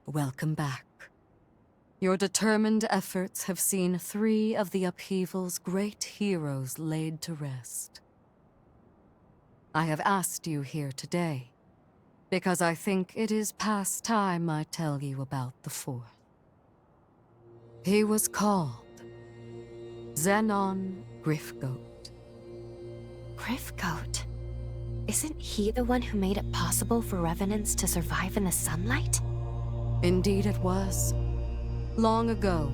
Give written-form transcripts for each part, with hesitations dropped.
Welcome back. Your determined efforts have seen 3 of the upheaval's great heroes laid to rest. I have asked you here today because I think it is past time I tell you about the 4th. He was called Zenon Gryfgote. Gryfgote? Isn't he the one who made it possible for revenants to survive in the sunlight? Indeed it was. Long ago,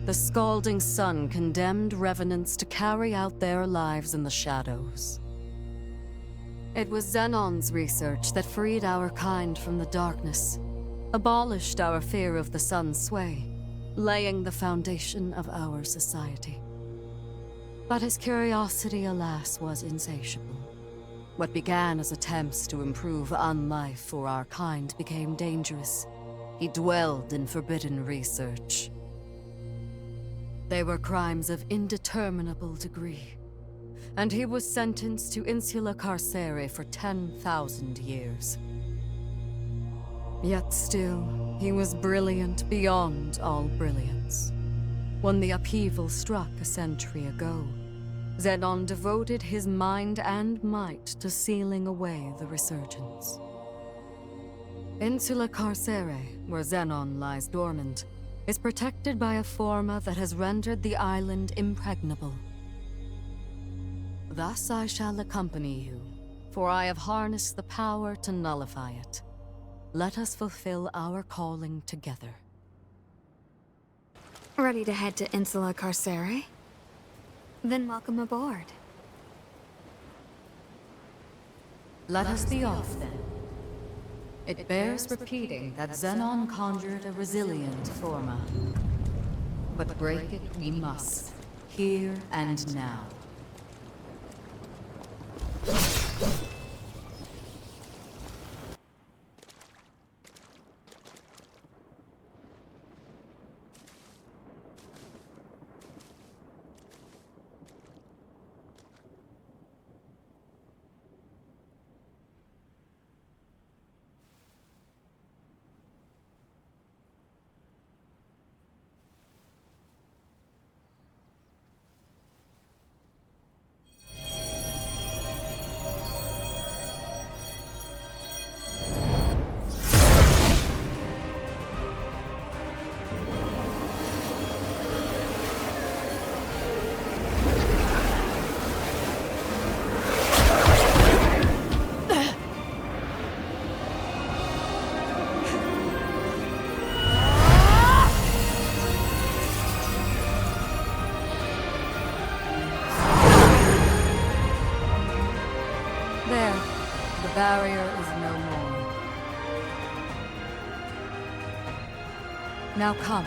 the scalding sun condemned revenants to carry out their lives in the shadows. It was Zenon's research that freed our kind from the darkness, abolished our fear of the sun's sway, laying the foundation of our society. But his curiosity, alas, was insatiable. What began as attempts to improve unlife for our kind became dangerous. He dwelled in forbidden research. They were crimes of indeterminable degree, and he was sentenced to insula carcere for 10,000 years. Yet still, he was brilliant beyond all brilliance. When the upheaval struck a century ago, Zenon devoted his mind and might to sealing away the Resurgence. Insula Carcere, where Zenon lies dormant, is protected by a forma that has rendered the island impregnable. Thus I shall accompany you, for I have harnessed the power to nullify it. Let us fulfill our calling together. Ready to head to Insula Carcere? Then welcome aboard. Let us be off, then. It bears repeating that Zenon conjured a resilient forma. But break it we must, here and now. There, the barrier is no more. Now come,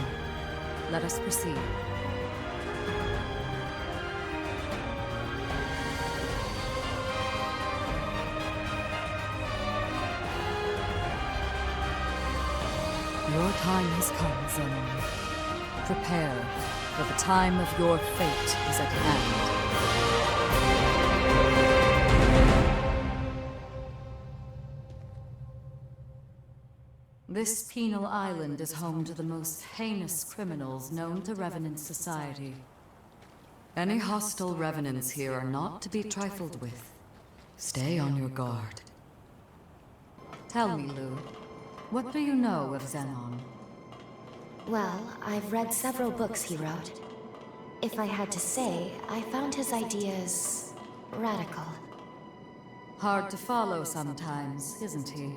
let us proceed. Your time has come, Zenon. Prepare, for the time of your fate is at hand. This penal island is home to the most heinous criminals known to Revenant society. Any hostile revenants here are not to be trifled with. Stay on your guard. Tell me, Lou, what do you know of Zenon? Well, I've read several books he wrote. If I had to say, I found his ideas radical. Hard to follow sometimes, isn't he?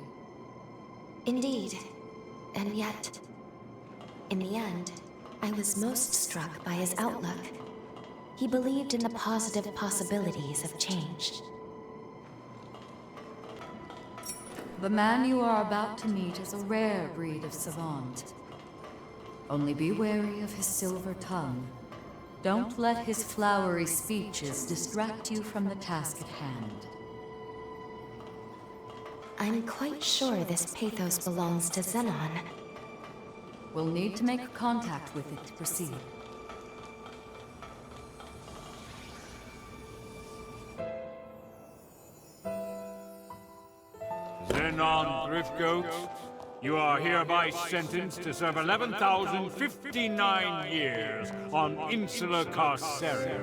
Indeed. And yet, in the end, I was most struck by his outlook. He believed in the positive possibilities of change. The man you are about to meet is a rare breed of savant. Only be wary of his silver tongue. Don't let his flowery speeches distract you from the task at hand. I'm quite sure this pathos belongs to Zenon. We'll need to make contact with it to proceed. Zenon Gryfgote, You are hereby sentenced to serve 11,059 years on Insular Carceria.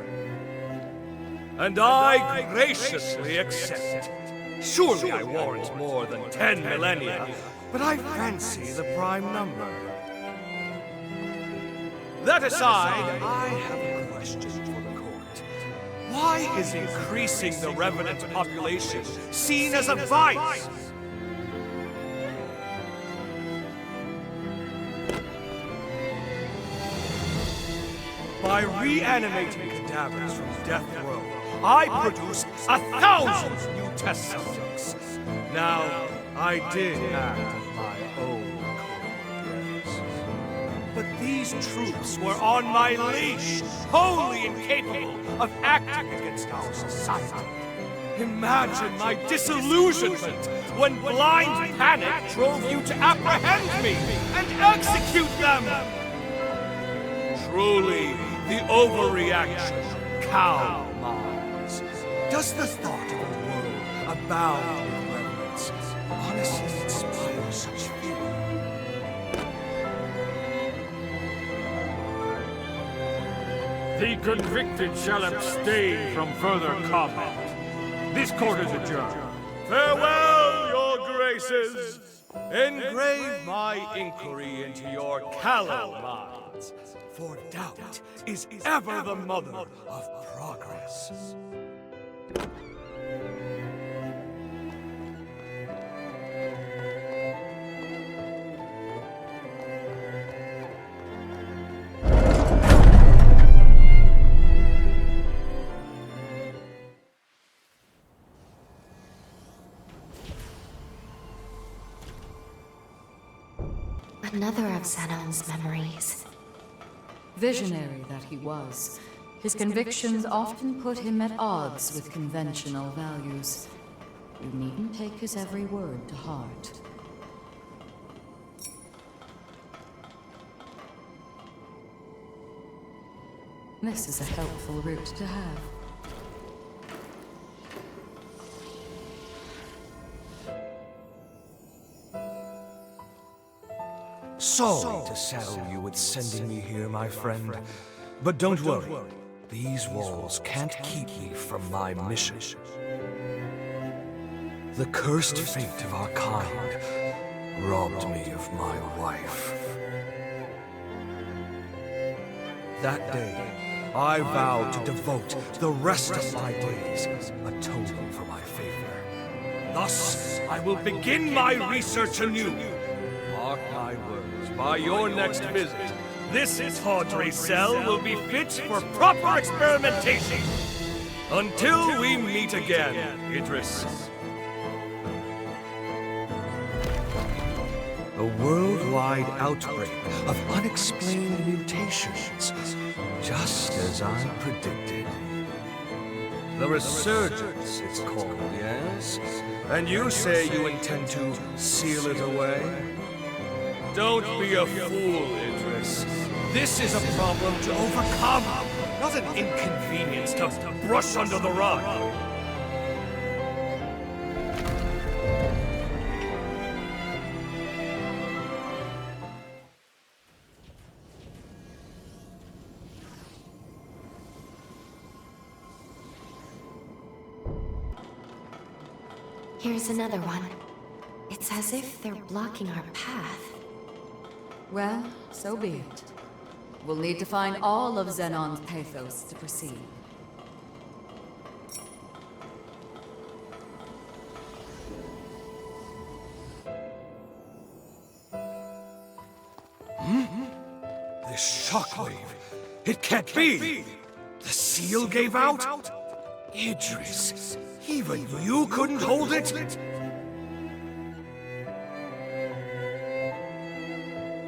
And I graciously accept. Surely I warrant more than 10 millennia, but I fancy the prime number. That aside, I have a question for the court. Why is increasing the Revenant population seen as a vice? By reanimating cadavers from the death world, I produce 1,000 new test subjects. Now, I did act of my own accord, yes. But these troops were on my leash, wholly incapable of acting against our society. Imagine my disillusionment when blind panic drove you to apprehend me and execute them! Truly, the overreaction of cow minds. Does the thought of a world abound with reverence honestly inspire such fear? The convicted shall abstain from further comment. This court is adjourned. Farewell, your graces! Engrave my inquiry into your callow minds, for doubt is ever the mother of progress. Another of Zenon's memories. Visionary that he was, his convictions often put him at odds with conventional values. You needn't take his every word to heart. This is a helpful route to have. Sorry to saddle you with sending me here, my friend. But don't worry. These walls can't keep me from my mission. The cursed fate of our kind robbed me of my wife. That day, I vowed to devote the rest of my days atoning for my failure. Thus, I will begin my research anew. Mark my words, by your next visit, this tawdry cell will be fit for proper experimentation. Until we meet again, Idris. A worldwide outbreak of unexplained mutations, just as I predicted. The Resurgence, it's called, yes? And you say you intend to seal it away? Don't be a fool, Idris. This is a problem to overcome, not an inconvenience to brush under the rug. Here's another one. It's as if they're blocking our path. Well, so be it. We'll need to find all of Zenon's pathos to proceed. This shockwave! It can't be! The seal gave out? Idris, even you couldn't hold it?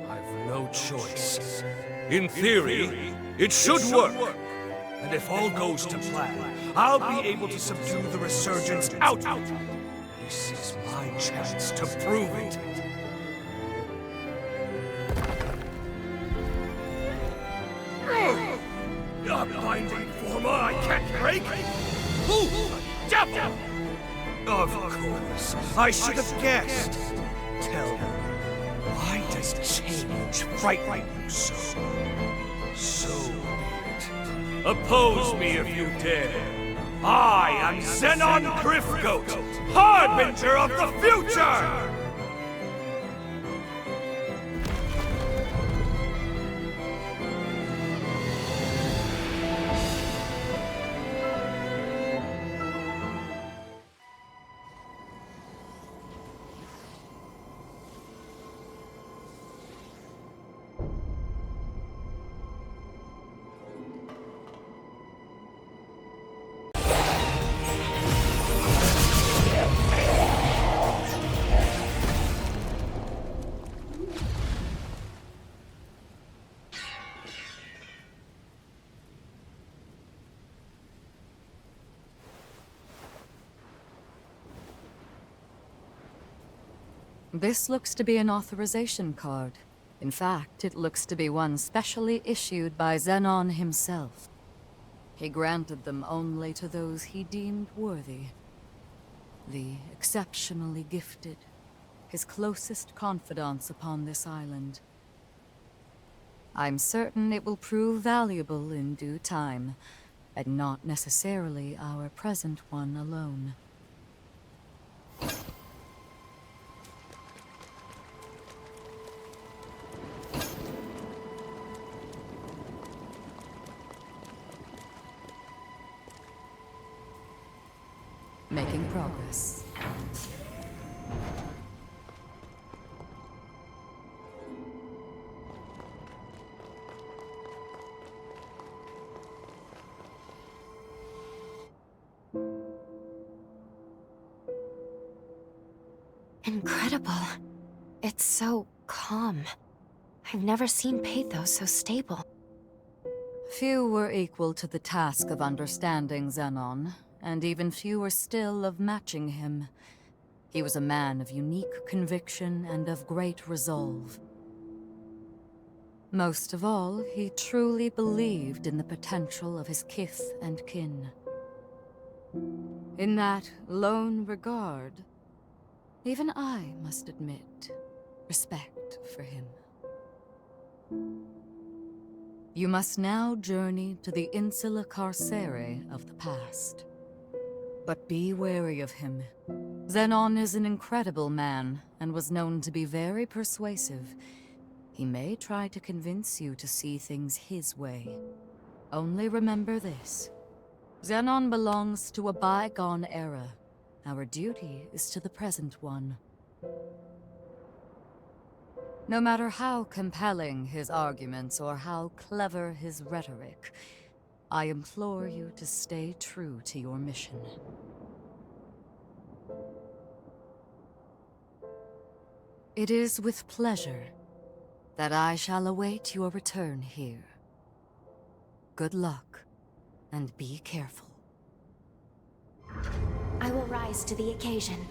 I've no choice. In theory, it should work. And if all goes to plan, I'll be able to subdue the Resurgence out. This is my chance to prove it. A binding forma I can't break? Who? The devil! Of course. I should have guessed. Tell me, Why does change frighten you so? So be it. Oppose me if you dare. I am Zenon Gryfgote, Harbinger of the Future! This looks to be an authorization card. In fact, it looks to be one specially issued by Zenon himself. He granted them only to those he deemed worthy. The exceptionally gifted, his closest confidants upon this island. I'm certain it will prove valuable in due time, and not necessarily our present one alone. Making progress. Incredible. It's so calm. I've never seen pathos so stable. Few were equal to the task of understanding Zenon, and even fewer still of matching him. He was a man of unique conviction and of great resolve. Most of all, he truly believed in the potential of his kith and kin. In that lone regard, even I must admit respect for him. You must now journey to the Insula Carcere of the past. But be wary of him. Zenon is an incredible man, and was known to be very persuasive. He may try to convince you to see things his way. Only remember this. Zenon belongs to a bygone era. Our duty is to the present one. No matter how compelling his arguments or how clever his rhetoric, I implore you to stay true to your mission. It is with pleasure that I shall await your return here. Good luck, and be careful. I will rise to the occasion.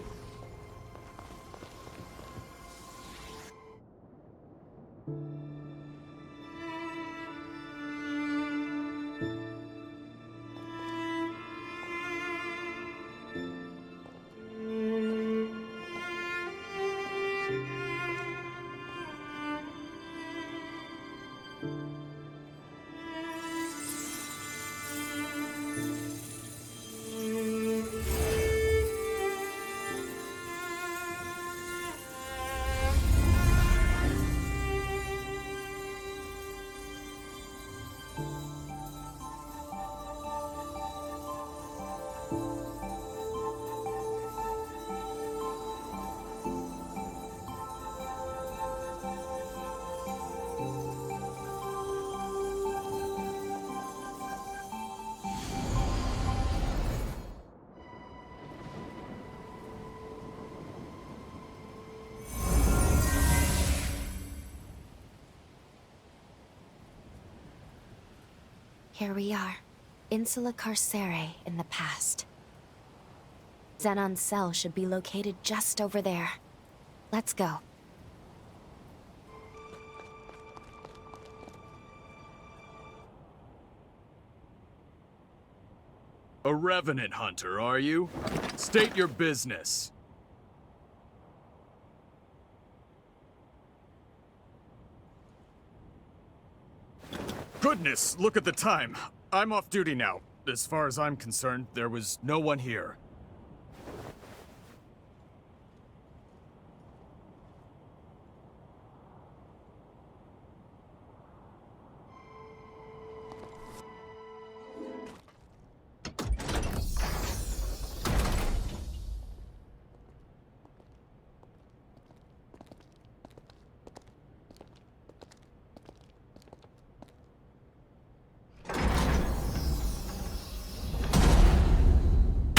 Here we are, Insula Carcere in the past. Zenon's cell should be located just over there. Let's go. A revenant hunter, are you? State your business. Goodness, look at the time. I'm off duty now. As far as I'm concerned, there was no one here.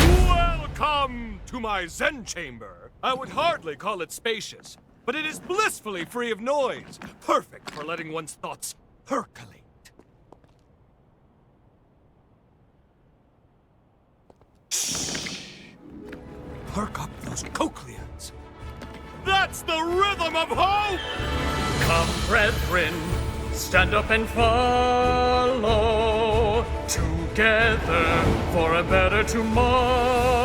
Welcome to my Zen chamber. I would hardly call it spacious, but it is blissfully free of noise, perfect for letting one's thoughts percolate. Shh! Perk up those cochlears. That's the rhythm of hope! Come, brethren, stand up and follow together for a better tomorrow.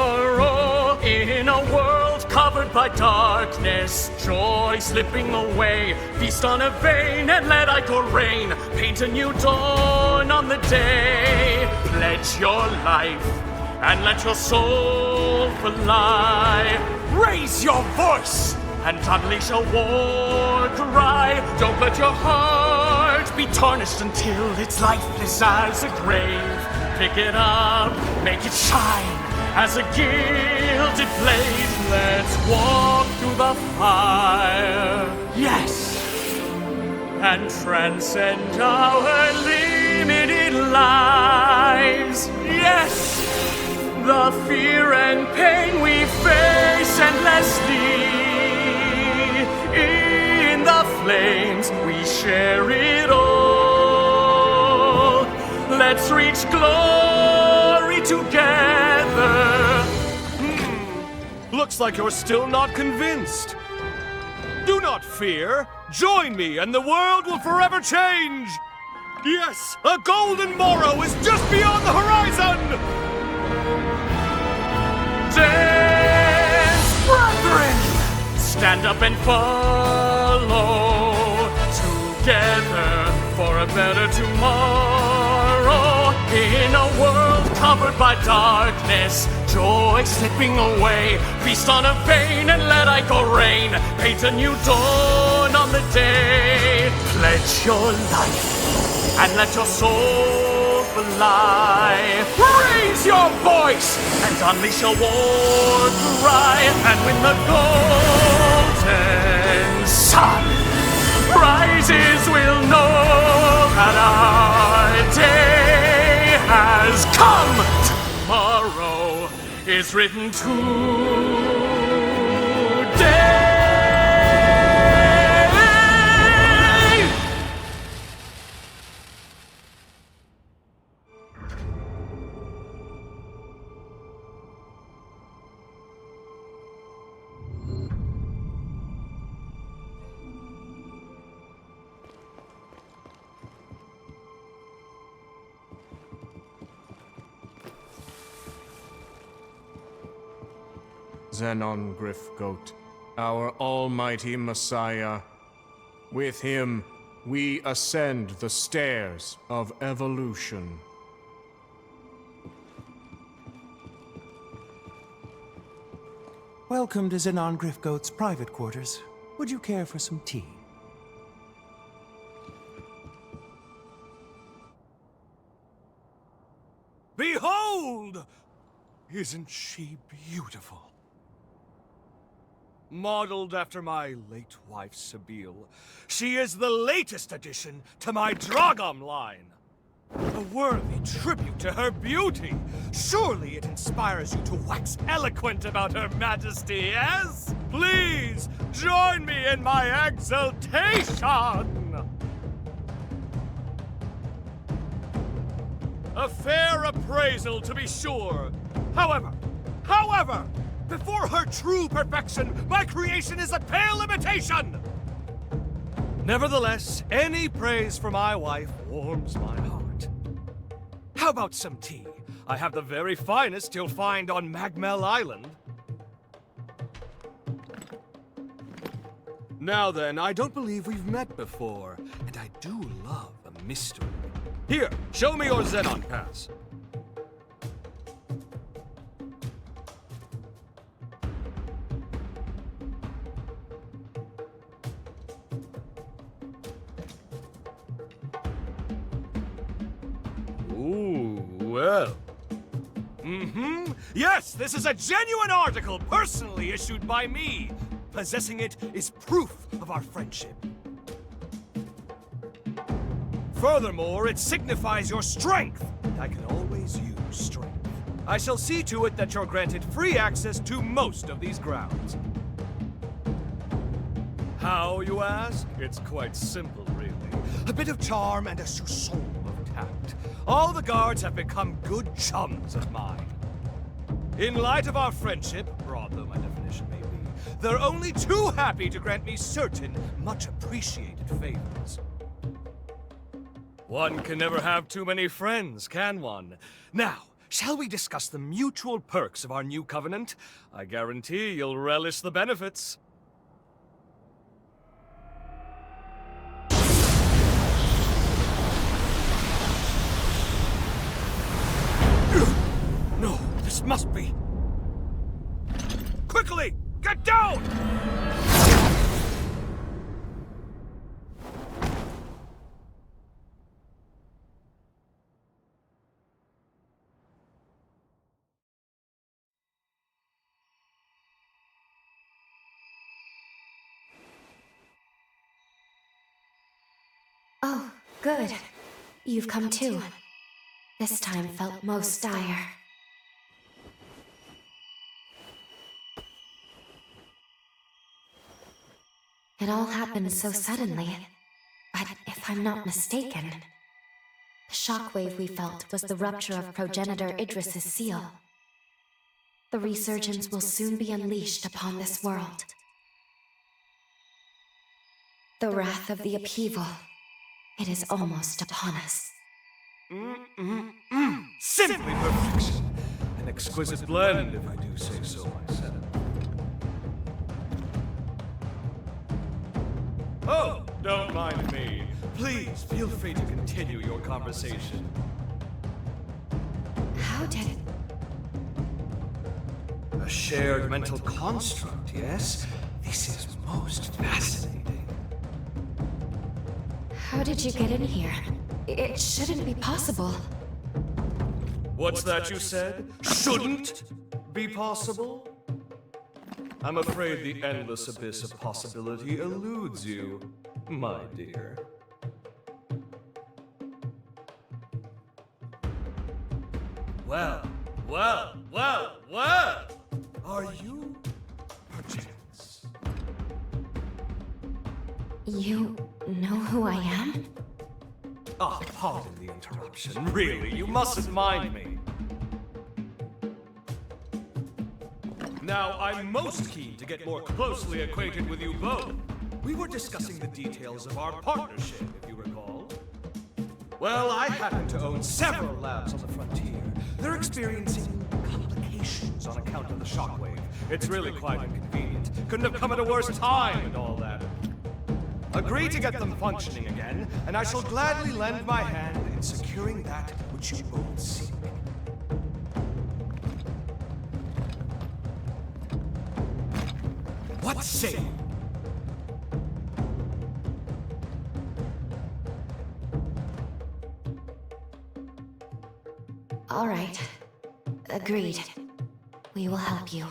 In a world covered by darkness, joy slipping away. Feast on a vein and let ichor reign. Paint a new dawn on the day. Pledge your life and let your soul fly. Raise your voice and unleash a war cry. Don't let your heart be tarnished until it's lifeless as a grave. Pick it up, make it shine as a gilded blade. Let's walk through the fire, yes, and transcend our limited lives, yes. The fear and pain we face endlessly, in the flames we share it all. Let's reach glory together. Looks like you're still not convinced. Do not fear. Join me and the world will forever change. Yes, a golden morrow is just beyond the horizon. Dance, brethren! Stand up and follow together for a better tomorrow. In a world covered by darkness, joy slipping away. Feast on a vein and let ichor reign. Paint a new dawn on the day. Pledge your life and let your soul fly. Raise your voice and unleash a war cry. And when the golden sun rises, we'll know that our day has come. Tomorrow is written today. Zenon Gryfgote, our almighty Messiah. With him, we ascend the stairs of evolution. Welcome to Zenon Gryfgote's private quarters. Would you care for some tea? Behold! Isn't she beautiful? Modeled after my late wife, Sabile, she is the latest addition to my Dragom line. A worthy tribute to her beauty. Surely it inspires you to wax eloquent about her majesty, yes? Please, join me in my exultation! A fair appraisal, to be sure. However, before her true perfection, my creation is a pale imitation! Nevertheless, any praise for my wife warms my heart. How about some tea? I have the very finest you'll find on Magmel Island. Now then, I don't believe we've met before, and I do love a mystery. Here, show me your Zenon pass. Ooh, well. Yes, this is a genuine article personally issued by me. Possessing it is proof of our friendship. Furthermore, it signifies your strength. I can always use strength. I shall see to it that you're granted free access to most of these grounds. How, you ask? It's quite simple, really. A bit of charm and a soupçon of tact. All the guards have become good chums of mine. In light of our friendship, broad though my definition may be, they're only too happy to grant me certain, much appreciated favors. One can never have too many friends, can one? Now, shall we discuss the mutual perks of our new covenant? I guarantee you'll relish the benefits. No, this must be... Quickly! Get down! Oh, good. You've come too. This time felt most dire. It all happened so suddenly, but if I'm not mistaken, the shockwave we felt was the rupture of progenitor Idris's seal. The Resurgence will soon be unleashed upon this world. The wrath of the upheaval, it is almost upon us. Simply perfection! An exquisite blend, if I do say so myself. Oh, don't mind me. Please, feel free to continue your conversation. How did... A shared mental construct, yes? This is most fascinating. How did you get in here? It shouldn't be possible. What's that you said? Shouldn't be possible? I'm afraid the endless abyss of possibility eludes you, my dear. Well. Are you perchance? You know who I am? Ah, pardon the interruption. Really, you mustn't mind me. Now, I'm most keen to get more closely acquainted with you both. We were discussing the details of our partnership, if you recall. Well, I happen to own several labs on the frontier. They're experiencing complications on account of the shockwave. It's really quite inconvenient. Couldn't have come at a worse time and all that. Agree to get them functioning again, and I shall gladly lend my hand in securing that which you both seek. What say you? All right. Agreed. We will help you.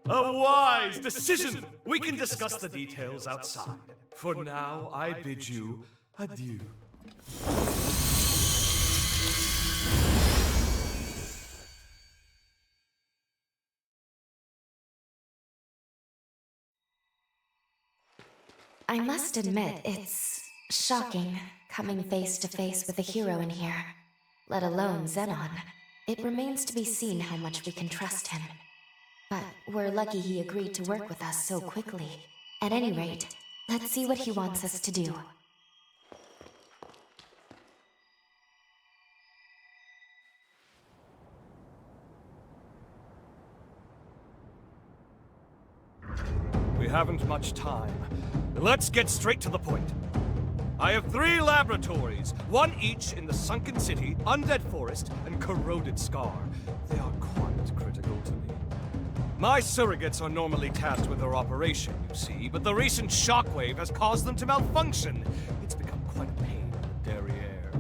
A wise decision! We can discuss the details outside. For now, I bid you adieu. I must admit, it's shocking coming face to face with a hero in here, let alone Zenon. It remains to be seen how much we can trust him. But we're lucky he agreed to work with us so quickly. At any rate, let's see what he wants us to do. We haven't much time. Let's get straight to the point. I have 3 laboratories, one each in the Sunken City, Undead Forest, and Corroded Scar. They are quite critical to me. My surrogates are normally tasked with their operation, you see, but the recent shockwave has caused them to malfunction. It's become quite a pain in the derriere.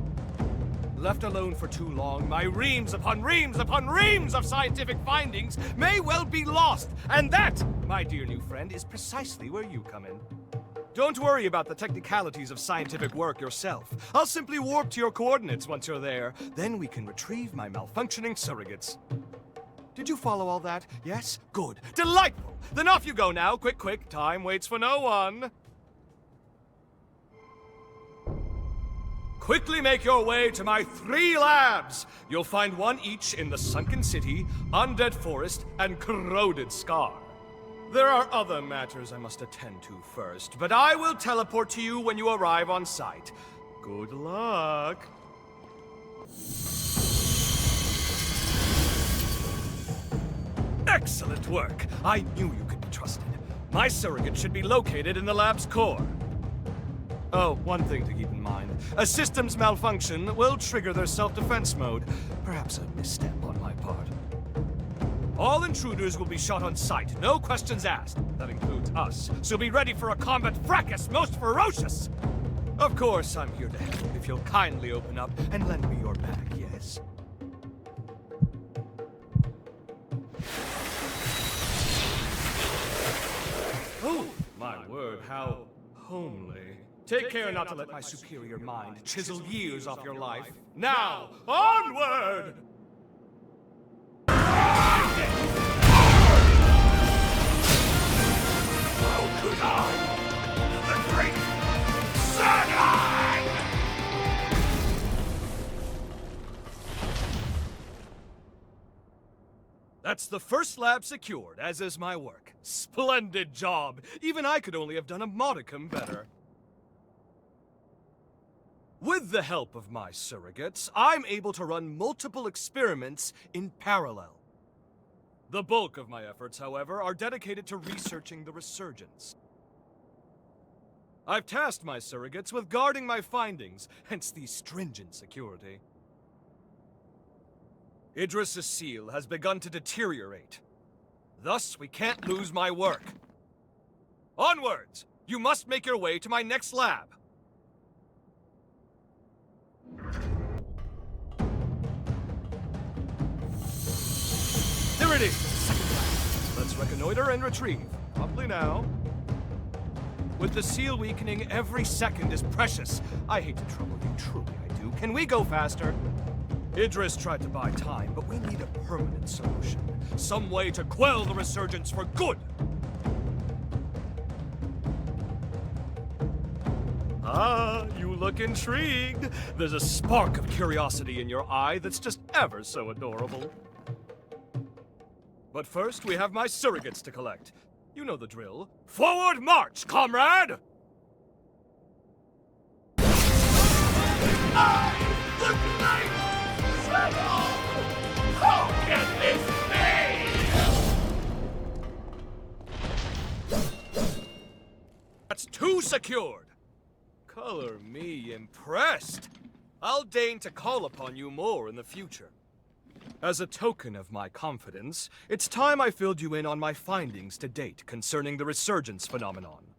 Left alone for too long, my reams upon reams upon reams of scientific findings may well be lost. And that, my dear new friend, is precisely where you come in. Don't worry about the technicalities of scientific work yourself. I'll simply warp to your coordinates once you're there. Then we can retrieve my malfunctioning surrogates. Did you follow all that? Yes? Good. Delightful! Then off you go now. Quick, quick. Time waits for no one. Quickly make your way to my 3 labs! You'll find one each in the Sunken City, Undead Forest, and Corroded Scar. There are other matters I must attend to first, but I will teleport to you when you arrive on site. Good luck. Excellent work! I knew you could be trusted. My surrogate should be located in the lab's core. Oh, one thing to keep in mind. A system's malfunction will trigger their self-defense mode. Perhaps a misstep on my part. All intruders will be shot on sight, no questions asked. That includes us, so be ready for a combat fracas most ferocious! Of course, I'm here to help if you'll kindly open up and lend me your back, yes? Oh, my word, how homely. Take care not to let my superior mind chisel years off your life. Now, onward! How could I? The great Zenon! That's the first lab secured, as is my work. Splendid job! Even I could only have done a modicum better. With the help of my surrogates, I'm able to run multiple experiments in parallel. The bulk of my efforts, however, are dedicated to researching the Resurgence. I've tasked my surrogates with guarding my findings, hence the stringent security. Idris' seal has begun to deteriorate. Thus, we can't lose my work. Onwards! You must make your way to my next lab. There it is, the second lab. Let's reconnoiter and retrieve. Promptly now. With the seal weakening, every second is precious. I hate to trouble you, truly I do. Can we go faster? Idris tried to buy time, but we need a permanent solution. Some way to quell the Resurgence for good! Ah, you look intrigued. There's a spark of curiosity in your eye that's just ever so adorable. But first, we have my surrogates to collect. You know the drill. Forward march, comrade! The great Zenon! How can this be? That's 2 secured. Color me impressed. I'll deign to call upon you more in the future. As a token of my confidence, it's time I filled you in on my findings to date concerning the Resurgence phenomenon.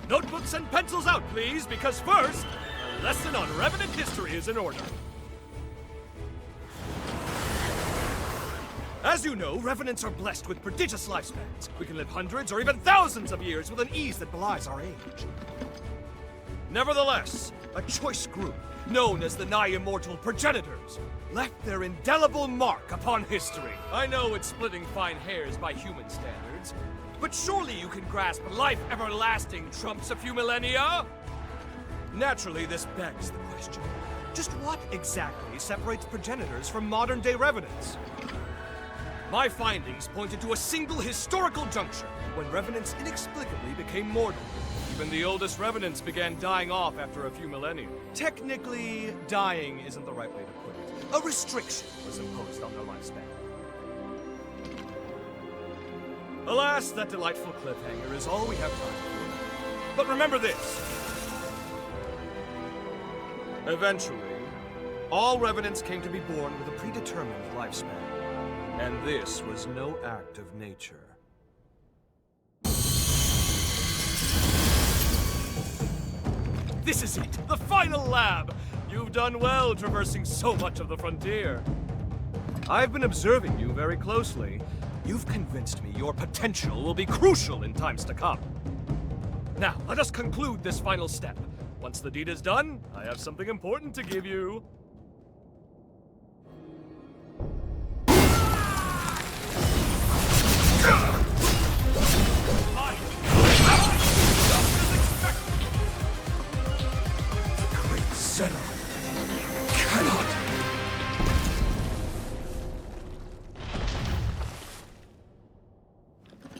Notebooks and pencils out, please, because first, a lesson on Revenant history is in order. As you know, Revenants are blessed with prodigious lifespans. We can live hundreds or even thousands of years with an ease that belies our age. Nevertheless, a choice group, known as the nigh-immortal Progenitors, left their indelible mark upon history. I know it's splitting fine hairs by human standards, but surely you can grasp life everlasting trumps a few millennia? Naturally, this begs the question. Just what exactly separates Progenitors from modern-day Revenants? My findings pointed to a single historical juncture when Revenants inexplicably became mortal. Even the oldest Revenants began dying off after a few millennia. Technically, dying isn't the right way to put it. A restriction was imposed on their lifespan. Alas, that delightful cliffhanger is all we have time for. But remember this. Eventually, all revenants came to be born with a predetermined lifespan. And this was no act of nature. This is it, the final lab! You've done well traversing so much of the frontier. I've been observing you very closely. You've convinced me your potential will be crucial in times to come. Now, let us conclude this final step. Once the deed is done, I have something important to give you. Great Zenon cannot.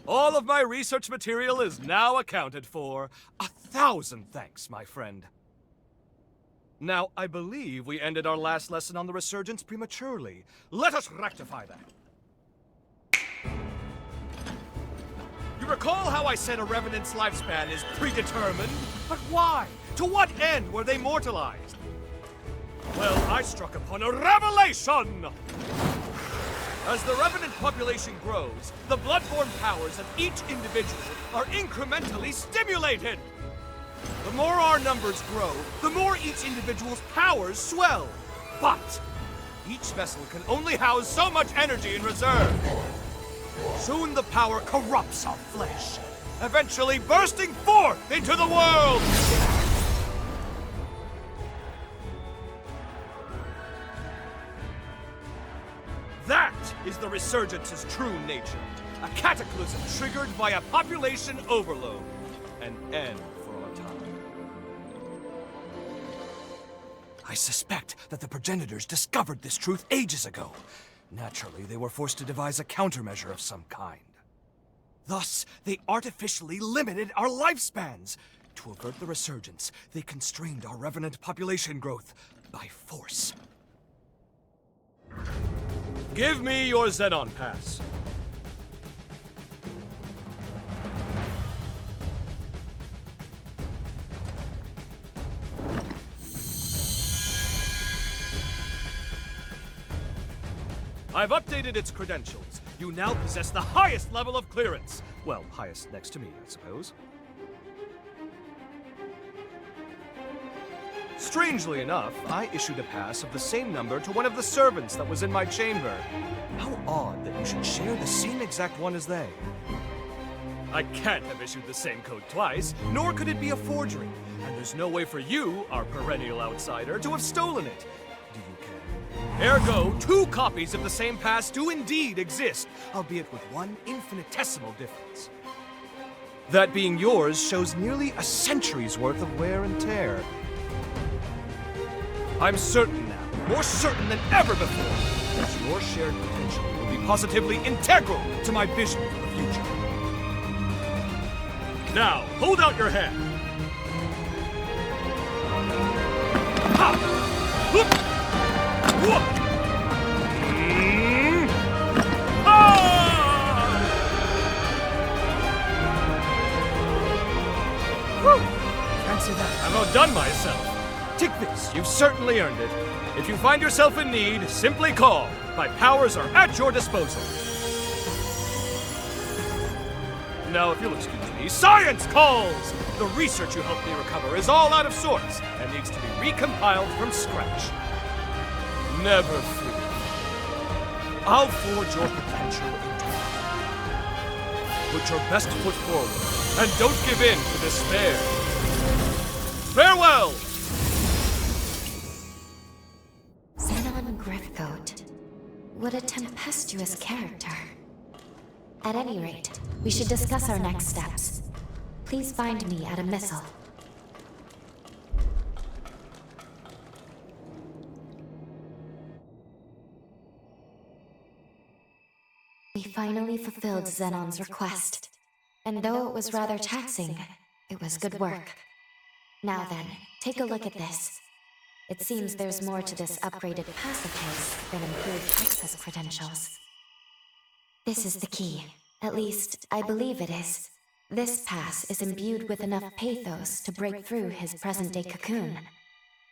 All of my research material is now accounted for. 1,000 thanks, my friend. Now, I believe we ended our last lesson on the Resurgence prematurely. Let us rectify that. You recall how I said a Revenant's lifespan is predetermined? But why? To what end were they mortalized? Well, I struck upon a revelation! As the Revenant population grows, the bloodborne powers of each individual are incrementally stimulated! The more our numbers grow, the more each individual's powers swell. But each vessel can only house so much energy in reserve. Soon the power corrupts our flesh, eventually bursting forth into the world! That is the Resurgence's true nature. A cataclysm triggered by a population overload. An end for our time. I suspect that the progenitors discovered this truth ages ago. Naturally, they were forced to devise a countermeasure of some kind. Thus, they artificially limited our lifespans. To avert the Resurgence, they constrained our Revenant population growth by force. Give me your Zenon pass. I've updated its credentials. You now possess the highest level of clearance. Well, highest next to me, I suppose. Strangely enough, I issued a pass of the same number to one of the servants that was in my chamber. How odd that you should share the same exact one as they. I can't have issued the same code twice, nor could it be a forgery. And there's no way for you, our perennial outsider, to have stolen it. Do you care? Ergo, 2 copies of the same pass do indeed exist, albeit with one infinitesimal difference. That being yours shows nearly a century's worth of wear and tear. I'm certain now, more certain than ever before, that your shared potential will be positively integral to my vision for the future. Now, hold out your hand. Ha! Whoop! Whoop! Ah! Whew! Fancy that. I'm outdone myself. Take this, you've certainly earned it. If you find yourself in need, simply call. My powers are at your disposal. Now, if you'll excuse me, science calls! The research you helped me recover is all out of sorts and needs to be recompiled from scratch. Never fear. I'll forge your potential into life. Put your best foot forward and don't give in to despair. Farewell! Zenon Gryfgote. What a tempestuous character. At any rate, we should discuss our next steps. Please find me at a missile. We finally fulfilled Zenon's request. And though it was rather taxing, it was good work. Now then, take a look at this. It seems there's more to this upgraded pass of his than improved access credentials. This is the key. At least, I believe it is. This pass is imbued with enough pathos to break through his present-day cocoon.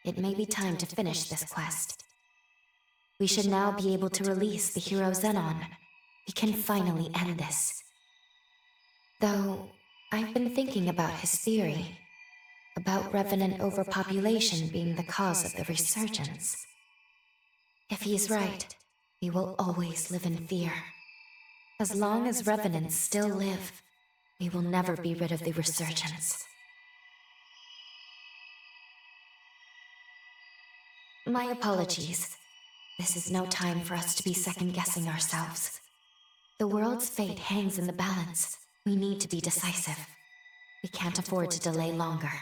It may be time to finish this quest. We should now be able to release the hero Zenon. We can finally end this. Though, I've been thinking about his theory. About revenant overpopulation being the cause of the Resurgence. If he's right, we will always live in fear. As long as revenants still live, we will never be rid of the Resurgence. My apologies. This is no time for us to be second-guessing ourselves. The world's fate hangs in the balance. We need to be decisive. We can't afford to delay longer.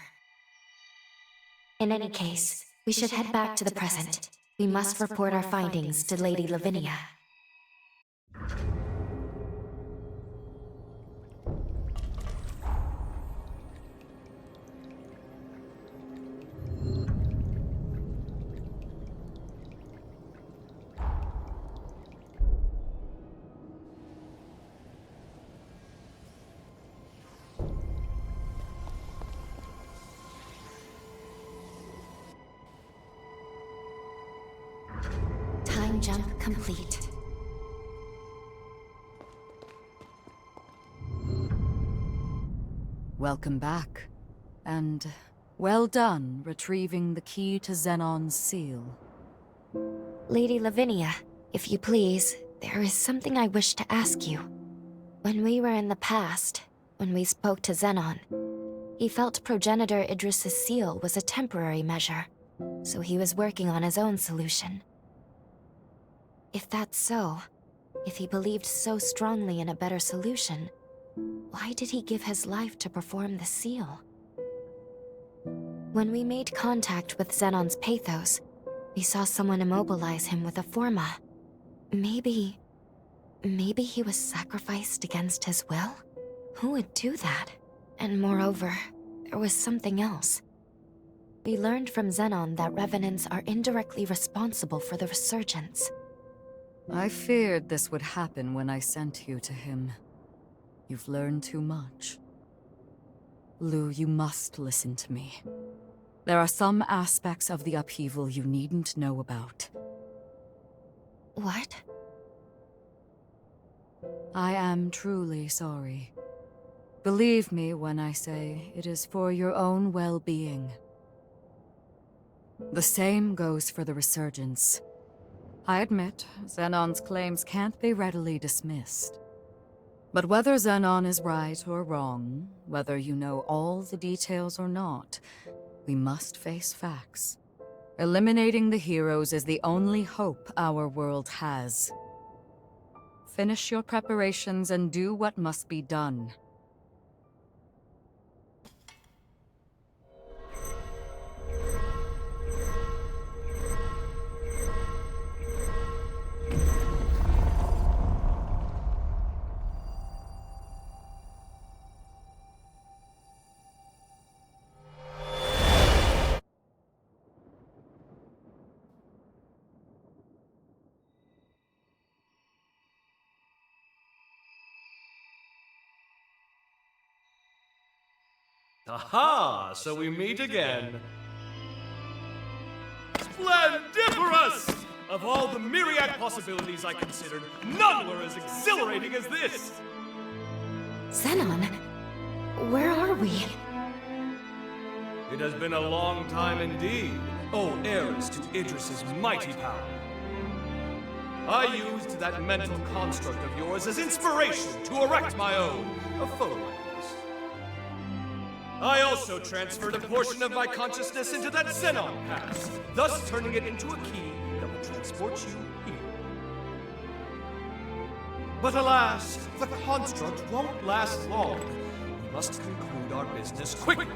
In any case, we should head back to the present. We must report our findings to Lady Lavinia. Time jump complete. Welcome back. And well done retrieving the key to Zenon's Seal. Lady Lavinia, if you please, there is something I wish to ask you. When we were in the past, when we spoke to Zenon, he felt progenitor Idris's seal was a temporary measure, so he was working on his own solution. If that's so, if he believed so strongly in a better solution, why did he give his life to perform the seal? When we made contact with Zenon's pathos, we saw someone immobilize him with a forma. Maybe he was sacrificed against his will? Who would do that? And moreover, there was something else. We learned from Zenon that revenants are indirectly responsible for the Resurgence. I feared this would happen when I sent you to him. You've learned too much. Lou, you must listen to me. There are some aspects of the upheaval you needn't know about. What? I am truly sorry. Believe me when I say it is for your own well-being. The same goes for the Resurgence. I admit, Zenon's claims can't be readily dismissed. But whether Zenon is right or wrong, whether you know all the details or not, we must face facts. Eliminating the heroes is the only hope our world has. Finish your preparations and do what must be done. Aha! So we meet again. Splendiferous! Of all the myriad possibilities I considered, none were as exhilarating as this! Zenon? Where are we? It has been a long time indeed, O heirs to Idris's mighty power. I used that mental construct of yours as inspiration to erect my own, a foe like this. I also transferred a portion of my consciousness into that Zenon pass, thus turning it into a key that will transport you here. But alas, the construct won't last long. We must conclude our business quickly.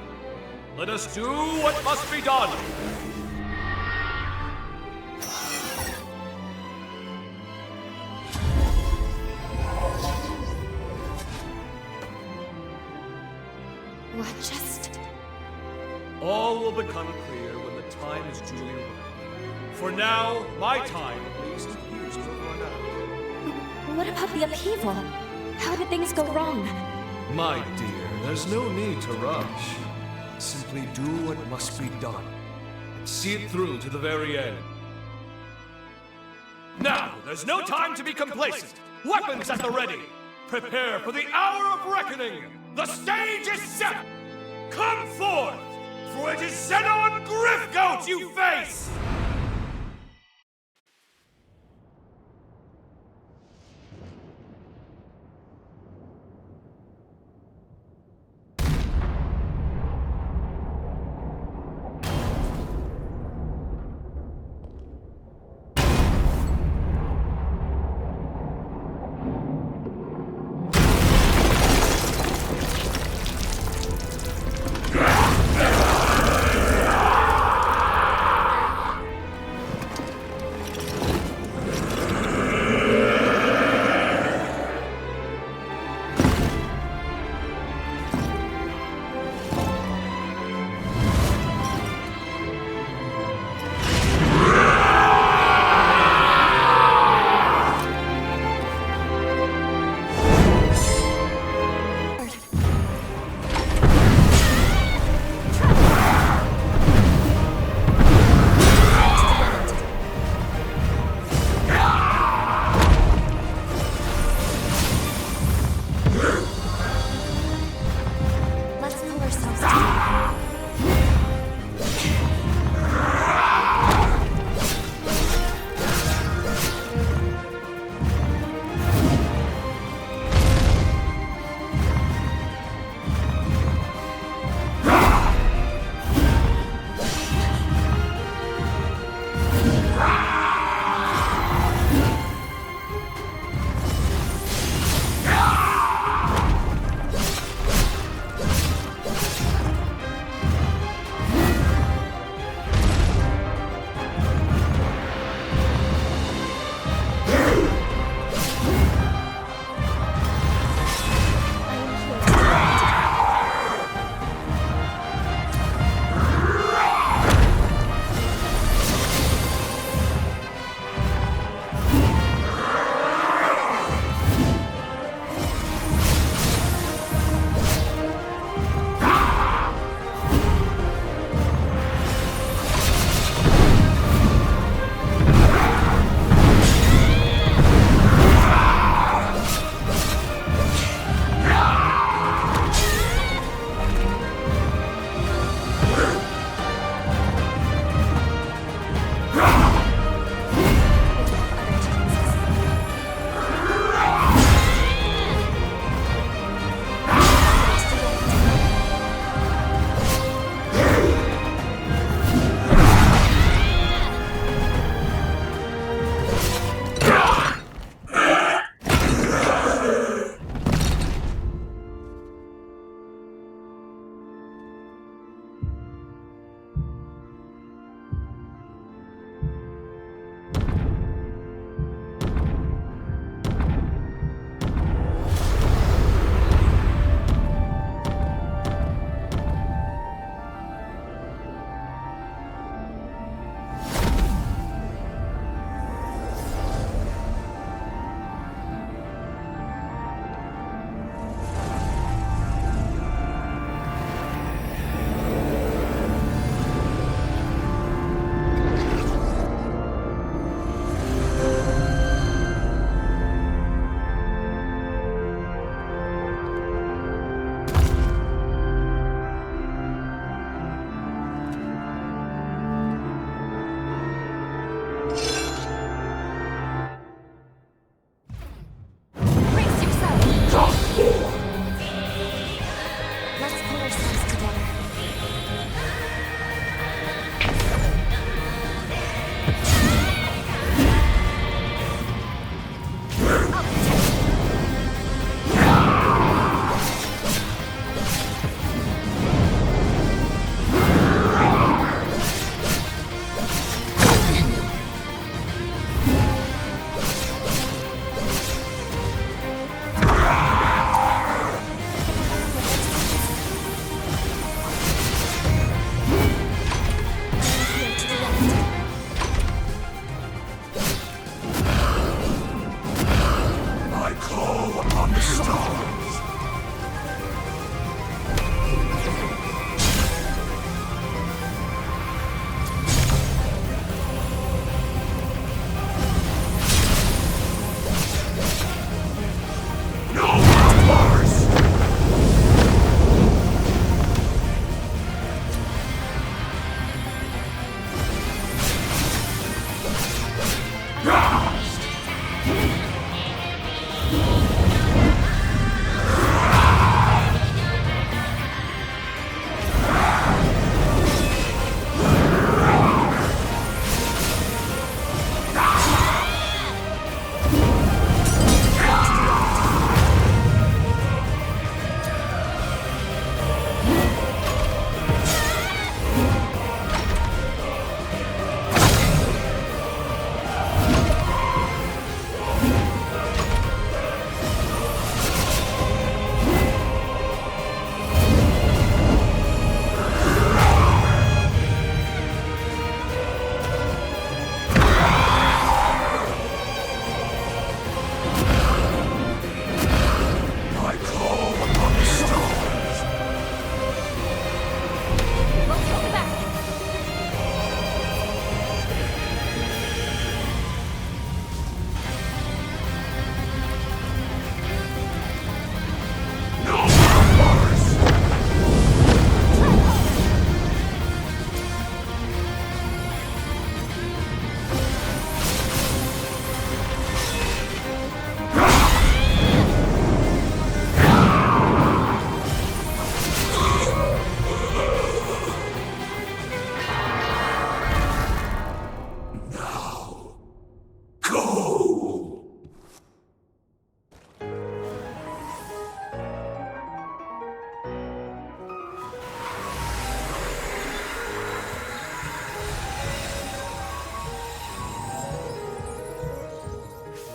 Let us do what must be done. What just... All will become clear when the time is duly right. For now, my time at least appears to have run out. What about the upheaval? How did things go wrong? My dear, there's no need to rush. Simply do what must be done, and see it through to the very end. Now, there's no time to be complacent! Weapons at the ready! Prepare for the hour of reckoning! The stage is set! Come forth! For it is Zenon Gryfgote you face!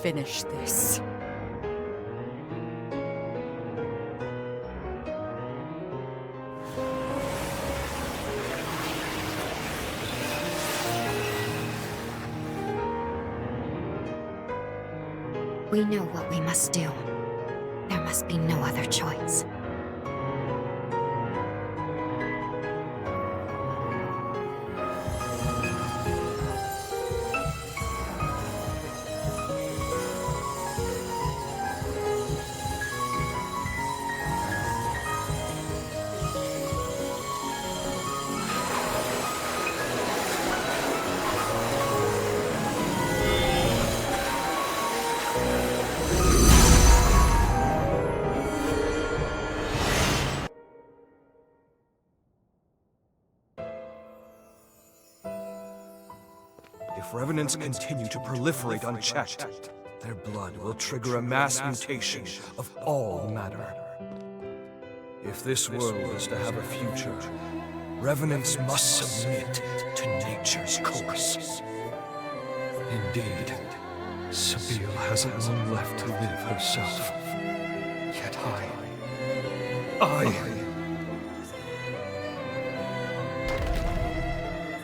finish this. We know what we must do. There must be no other choice. If revenants continue to proliferate unchecked, their blood will trigger a mass mutation of all matter. If this world is to have a future, revenants must submit to nature's course. Indeed, Sabine hasn't long left to live herself. Yet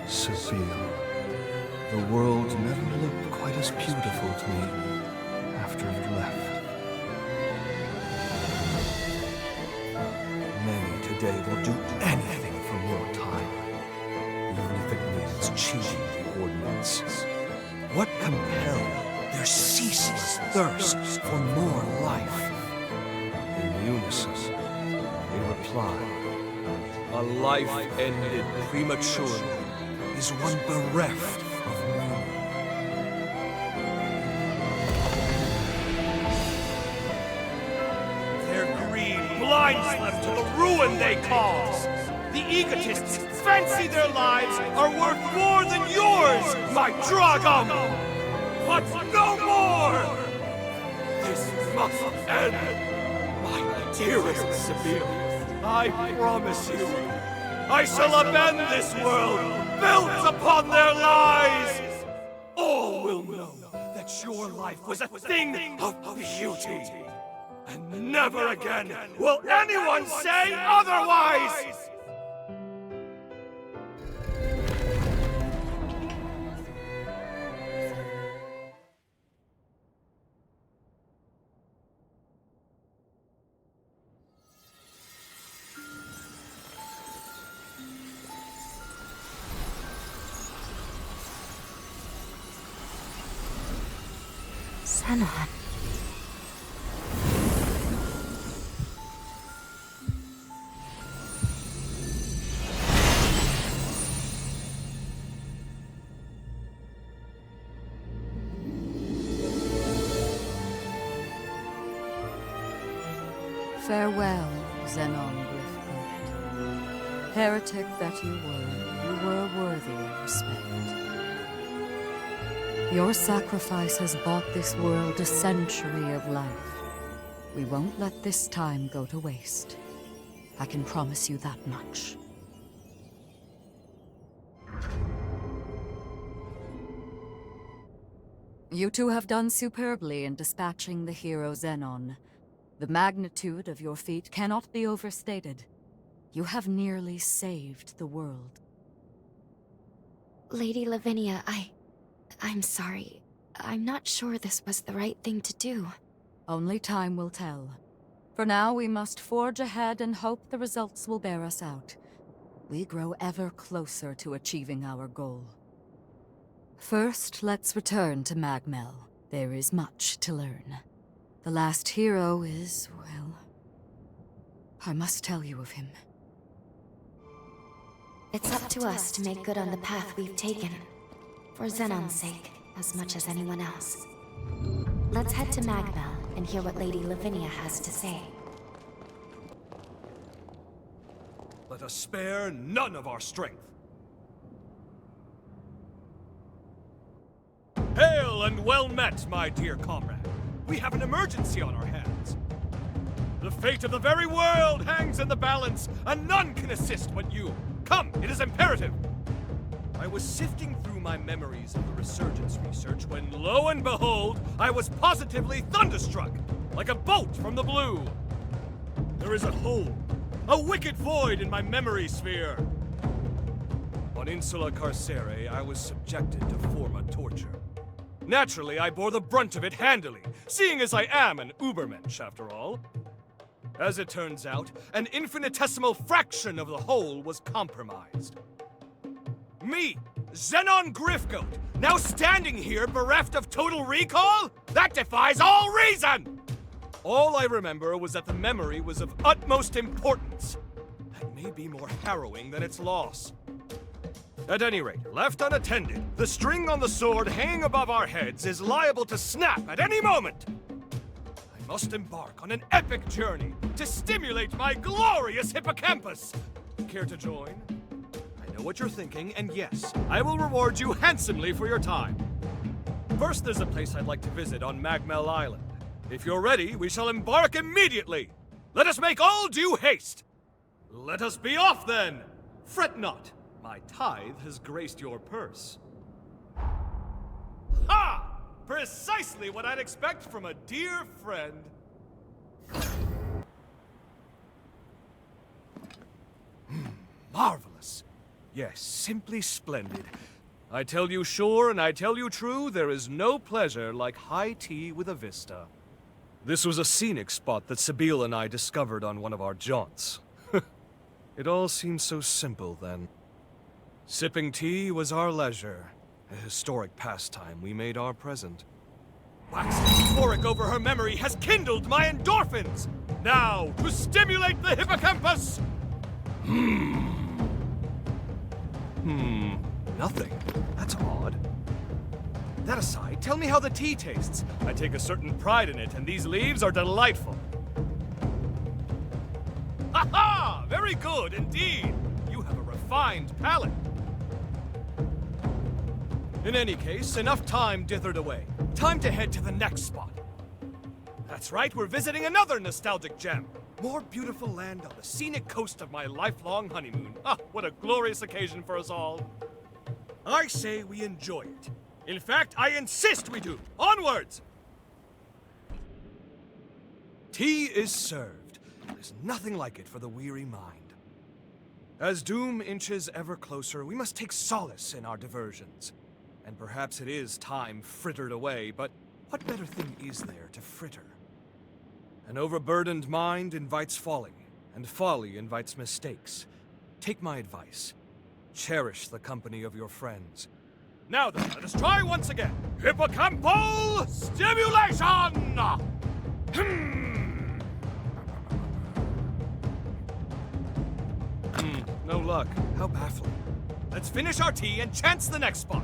Sabine. The world never looked quite as beautiful to me after you left. Many today will do anything for your time, even if it means cheating the ordinance. What compelled their ceaseless thirst for more life? In unison, they reply, a life ended prematurely is one bereft of meaning. Their greed blinds them to the ruin they cause. The egotists fancy their lives are worth more than yours, my Dragom! But no more! This must end, my dearest Sabine. I promise you, I shall upend this world, built upon their lies! All will know that your life was a thing of beauty. And never again will anyone say otherwise! Zenon. Farewell, Zenon Gryfgote. Heretic that you were worthy of respect. Your sacrifice has bought this world a century of life. We won't let this time go to waste. I can promise you that much. You two have done superbly in dispatching the hero Zenon. The magnitude of your feat cannot be overstated. You have nearly saved the world. Lady Lavinia, I'm sorry. I'm not sure this was the right thing to do. Only time will tell. For now, we must forge ahead and hope the results will bear us out. We grow ever closer to achieving our goal. First, let's return to Magmel. There is much to learn. The last hero is, well, I must tell you of him. It's up to us to make good on the path we've taken. For Zenon's sake, as much as anyone else. Let's head to Magmel and hear what Lady Lavinia has to say. Let us spare none of our strength. Hail and well met, my dear comrade. We have an emergency on our hands. The fate of the very world hangs in the balance, and none can assist but you. Come, it is imperative. I was sifting through my memories of the Resurgence research when, lo and behold, I was positively thunderstruck, like a bolt from the blue. There is a hole, a wicked void in my memory sphere. On Insula Carcere, I was subjected to forma torture. Naturally, I bore the brunt of it handily, seeing as I am an Ubermensch, after all. As it turns out, an infinitesimal fraction of the whole was compromised. Me, Zenon Gryfgote, now standing here bereft of total recall? That defies all reason! All I remember was that the memory was of utmost importance. That may be more harrowing than its loss. At any rate, left unattended, the string on the sword hanging above our heads is liable to snap at any moment. I must embark on an epic journey to stimulate my glorious hippocampus. Care to join? I know what you're thinking, and yes, I will reward you handsomely for your time. First, there's a place I'd like to visit on Magmel Island. If you're ready, we shall embark immediately. Let us make all due haste. Let us be off, then. Fret not. My tithe has graced your purse. Ha! Precisely what I'd expect from a dear friend. Marvelous. Yes, simply splendid. I tell you sure and I tell you true, there is no pleasure like high tea with a vista. This was a scenic spot that Sabile and I discovered on one of our jaunts. It all seemed so simple then. Sipping tea was our leisure, a historic pastime we made our present. Waxing euphoric over her memory has kindled my endorphins! Now, to stimulate the hippocampus! Nothing. That's odd. That aside, tell me how the tea tastes. I take a certain pride in it, and these leaves are delightful. Ha-ha! Very good, indeed! You have a refined palate. In any case, enough time dithered away. Time to head to the next spot. That's right, we're visiting another nostalgic gem. More beautiful land on the scenic coast of my lifelong honeymoon. Ah, what a glorious occasion for us all. I say we enjoy it. In fact, I insist we do. Onwards! Tea is served. There's nothing like it for the weary mind. As doom inches ever closer, we must take solace in our diversions. And perhaps it is time frittered away, but what better thing is there to fritter? An overburdened mind invites folly, and folly invites mistakes. Take my advice. Cherish the company of your friends. Now then, let us try once again. Hippocampal stimulation! No luck. How baffling. Let's finish our tea and chance the next spot.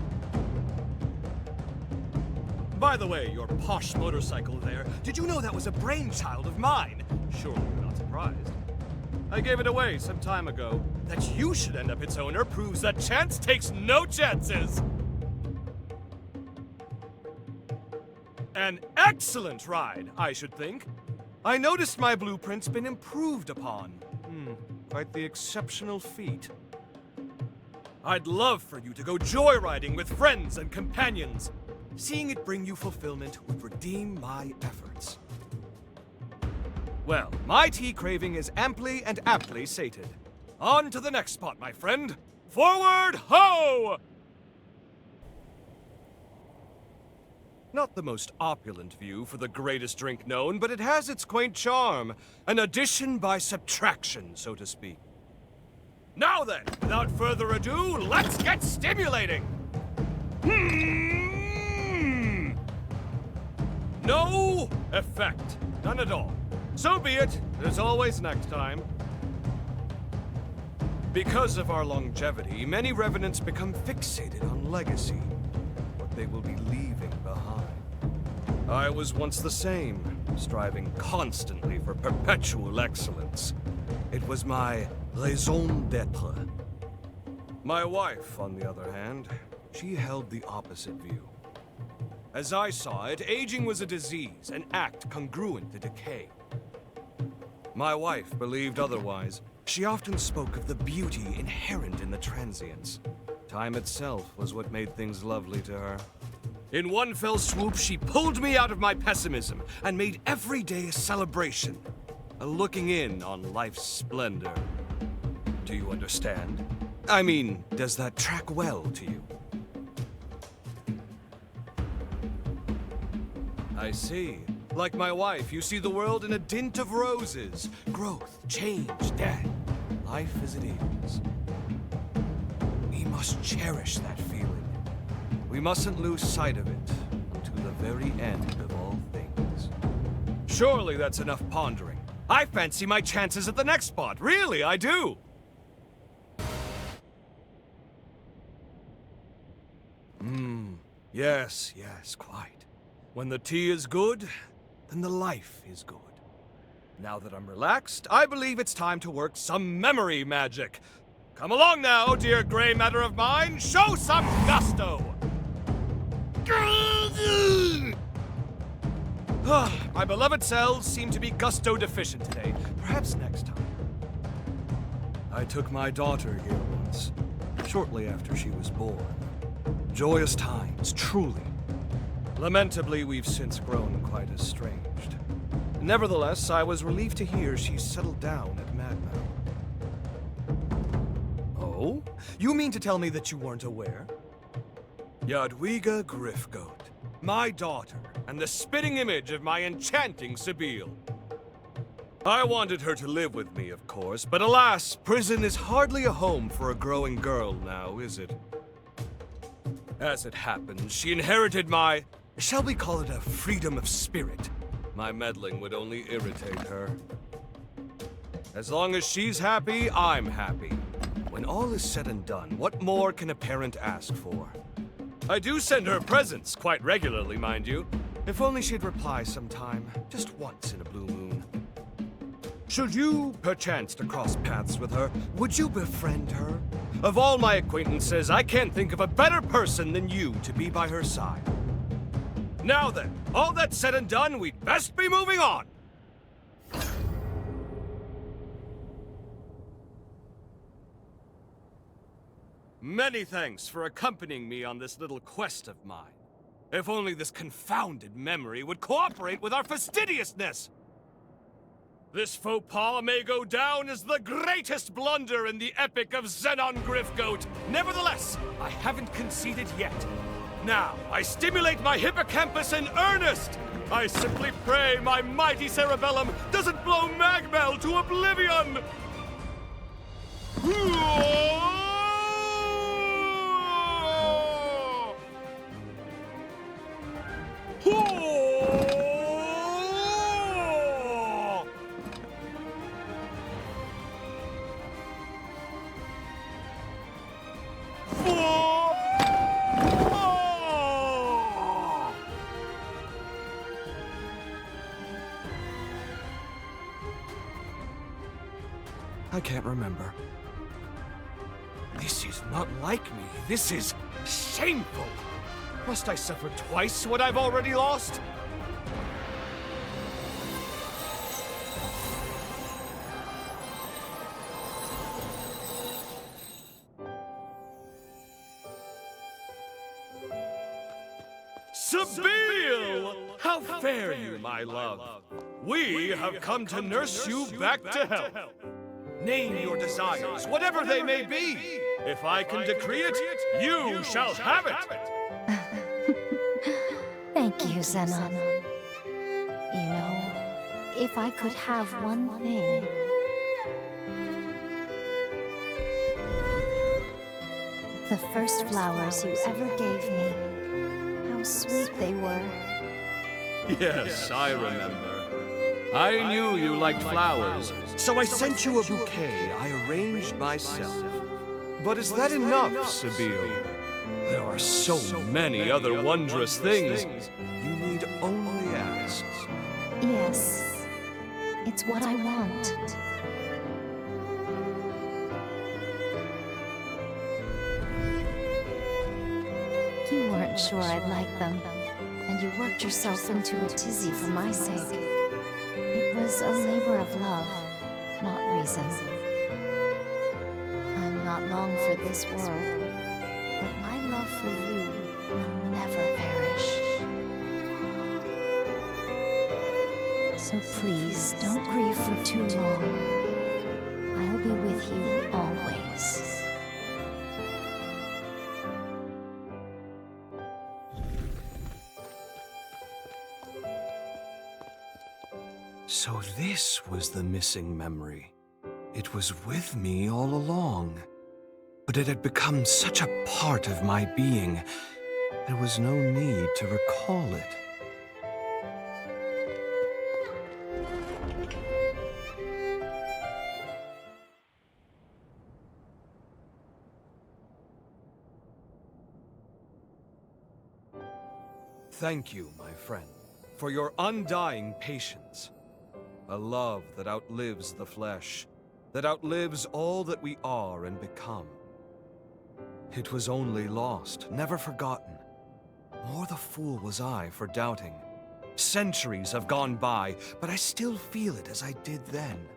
By the way, your posh motorcycle there, did you know that was a brainchild of mine? Surely you're not surprised. I gave it away some time ago. That you should end up its owner proves that chance takes no chances. An excellent ride, I should think. I noticed my blueprint's been improved upon. Quite the exceptional feat. I'd love for you to go joyriding with friends and companions. Seeing it bring you fulfillment would redeem my efforts. Well, my tea craving is amply and aptly sated. On to the next spot, my friend. Forward, ho! Not the most opulent view for the greatest drink known, but it has its quaint charm. An addition by subtraction, so to speak. Now then, without further ado, let's get stimulating! No effect. None at all. So be it. There's always next time. Because of our longevity, many revenants become fixated on legacy. What they will be leaving behind. I was once the same, striving constantly for perpetual excellence. It was my raison d'être. My wife, on the other hand, she held the opposite view. As I saw it, aging was a disease, an act congruent to decay. My wife believed otherwise. She often spoke of the beauty inherent in the transience. Time itself was what made things lovely to her. In one fell swoop, she pulled me out of my pessimism and made every day a celebration. A looking in on life's splendor. Do you understand? I mean, does that track well to you? I see. Like my wife, you see the world in a dint of roses. Growth, change, death. Life as it is. We must cherish that feeling. We mustn't lose sight of it until the very end of all things. Surely that's enough pondering. I fancy my chances at the next spot. Really, I do. Yes, quite. When the tea is good, then the life is good. Now that I'm relaxed, I believe it's time to work some memory magic. Come along now, dear gray matter of mine. Show some gusto! My beloved cells seem to be gusto deficient today. Perhaps next time. I took my daughter here once, shortly after she was born. Joyous times, truly. Lamentably, we've since grown quite estranged. Nevertheless, I was relieved to hear she's settled down at Madmel. Oh? You mean to tell me that you weren't aware? Jadwiga Gryfgote, my daughter, and the spitting image of my enchanting Sibyl. I wanted her to live with me, of course, but alas, prison is hardly a home for a growing girl now, is it? As it happens, she inherited my, shall we call it a freedom of spirit? My meddling would only irritate her. As long as she's happy, I'm happy. When all is said and done, what more can a parent ask for? I do send her presents, quite regularly, mind you. If only she'd reply sometime, just once in a blue moon. Should you, perchance, to cross paths with her, would you befriend her? Of all my acquaintances, I can't think of a better person than you to be by her side. Now then, all that said and done, we'd best be moving on! Many thanks for accompanying me on this little quest of mine. If only this confounded memory would cooperate with our fastidiousness! This faux pas may go down as the greatest blunder in the epic of Zenon Gryfgote. Nevertheless, I haven't conceded yet. Now, I stimulate my hippocampus in earnest! I simply pray my mighty cerebellum doesn't blow Magmel to oblivion! I can't remember. This is not like me. This is shameful. Must I suffer twice what I've already lost? Sibyl! How fare you, my love? We have come to nurse you back to health. Name your desires, whatever they may be. If I can decree it, you shall have it. Thank you, Zenon. You know, if I could have one thing... The first flowers you ever gave me. How sweet they were. Yes, I remember. I knew you liked flowers, so I sent you a bouquet I arranged myself. But is that enough, Sibyl? There are so many other wondrous things. You need only ask. Yes, it's what I want. You weren't sure I'd like them, and you worked yourself into a tizzy for my sake. It was a labor of love, not reason. I'm not long for this world. love for you will never perish. So please, don't grieve for too long. I'll be with you always. So this was the missing memory. It was with me all along. But it had become such a part of my being, there was no need to recall it. Thank you, my friend, for your undying patience. A love that outlives the flesh, that outlives all that we are and become. It was only lost, never forgotten. More the fool was I for doubting. Centuries have gone by, but I still feel it as I did then.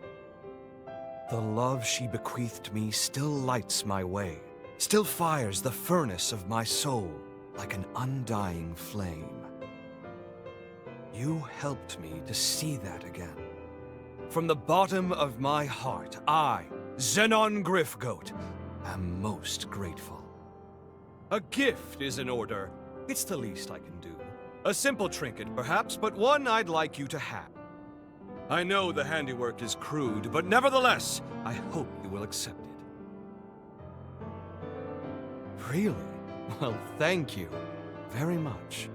The love she bequeathed me still lights my way, still fires the furnace of my soul like an undying flame. You helped me to see that again. From the bottom of my heart, I, Zenon Gryfgote, am most grateful. A gift is in order. It's the least I can do. A simple trinket, perhaps, but one I'd like you to have. I know the handiwork is crude, but nevertheless, I hope you will accept it. Really? Well, thank you very much.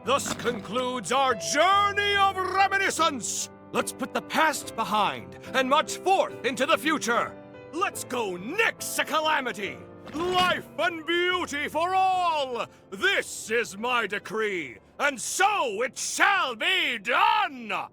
Thus concludes our journey of reminiscence! Let's put the past behind and march forth into the future! Let's go nix a calamity! Life and beauty for all! This is my decree, and so it shall be done!